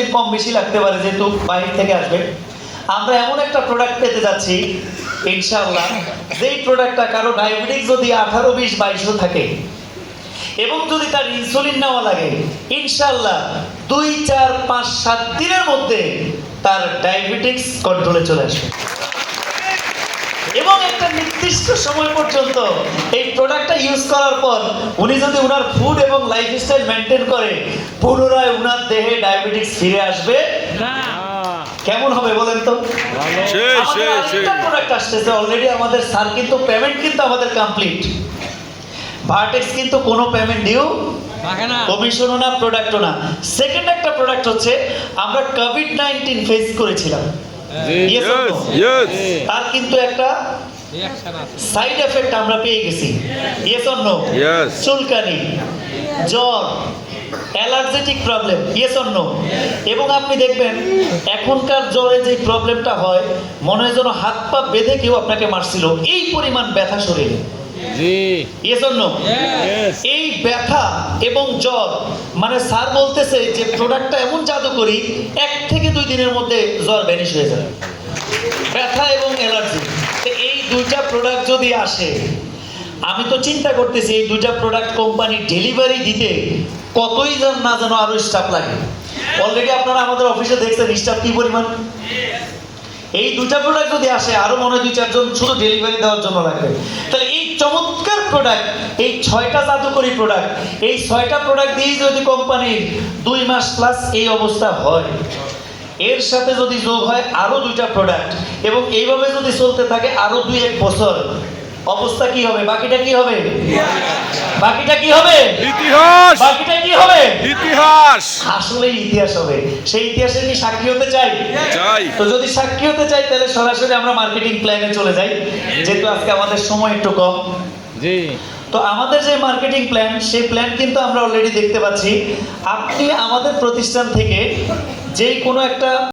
কিছুদিন কম বেশি লাগতে পারে যেহেতু বাইরে থেকে আসবে। আমরা এমন একটা প্রোডাক্ট পেতে যাচ্ছি ইনশাআল্লাহ, যেই প্রোডাক্টটা কারো ডায়াবেটিস যদি 18, 20, 22 থাকে এবং যদি তার ইনসুলিন নেওয়া লাগে, ইনশাআল্লাহ 2, 4, 5, 7 দিনের মধ্যে তার ডায়াবেটিস কন্ট্রোলে চলে আসবে এবং একটা নির্দিষ্ট সময় পর্যন্ত এই প্রোডাক্টটা ইউজ করার পর উনি যদি ওনার ফুড এবং লাইফস্টাইল মেনটেন করে, পুনরায় ওনার দেহে ডায়াবেটিস ফিরে আসবে না। কেমন হবে বলেন তো? একটা প্রোডাক্ট আসতেছে অলরেডি, আমাদের স্যার কিন্তু পেমেন্ট কিন্তু আমাদের কমপ্লিট। ভার্টেক্স কিন্তু কোনো পেমেন্ট ডিউ, কমিশনও না, প্রোডাক্টও না। সেকেন্ড একটা প্রোডাক্ট হচ্ছে আমরা কোভিড-19 ফেস করেছিলাম, তার কিন্তু একটা সাইড এফেক্ট আমরা পেয়ে গেছি, ইয়েস অর নো? চুলকানি, জ্বর, allergetic problem, yes or no? এবং আপনি দেখবেন এখনকার জ্বরে যে প্রবলেমটা হয়, মনে হয় যেন হাত পা বেঁধে কেউ আপনাকে মারছিল, এই পরিমাণ ব্যথা শরীরে, ইয়েস অর নো? এই ব্যথা এবং জ্বর, মানে স্যার বলতেছে যে প্রোডাক্টটা এমন জাদুকরি, 1 থেকে 2 দিনের মধ্যে জ্বর ভ্যানিশ হয়ে যাবে, ব্যথা এবং অ্যালার্জি। এই দুইটা প্রোডাক্ট যদি আসে, আমি তো চিন্তা করতেছি এই দুইটা প্রোডাক্ট কোম্পানি ডেলিভারি দিতে কতই না যেন আরো স্টাফ লাগে। অলরেডি আপনারা আমাদের অফিসে দেখছেন স্টাফ কি পরিমাণ। এই দুইটা প্রোডাক্ট যদি আসে, আরো মনে হয় 2-4 জন শুধু ডেলিভারি দেওয়ার জন্য লাগবে। তাহলে এই চমৎকার প্রোডাক্ট, এই 6টা জাদুকরি প্রোডাক্ট, এই 6টা প্রোডাক্ট দিয়েই যদি কোম্পানির 2 মাস প্লাস এই অবস্থা হয়, এর সাথে যদি যোগ হয় আরো 2টা প্রোডাক্ট এবং এইভাবে যদি চলতে থাকে আরো 2-1 বছর, অবস্থা কি হবে? বাকিটা কি হবে? বাকিটা কি হবে? ইতিহাস। বাকিটা কি হবে? ইতিহাস। আসলে ইতিহাস হবে। সেই ইতিহাসের কি সাক্ষী হতে চাই? চাই। তো যদি সাক্ষী হতে চাই তাহলে সরাসরি আমরা মার্কেটিং প্ল্যানে চলে যাই, যেহেতু আজকে আমাদের সময় একটু কম। জি। তো আমাদের যে মার্কেটিং প্ল্যান, সেই প্ল্যান কিন্তু আমরা অলরেডি দেখতে পাচ্ছি। আপনি আমাদের প্রতিষ্ঠান থেকে যেই কোনো একটা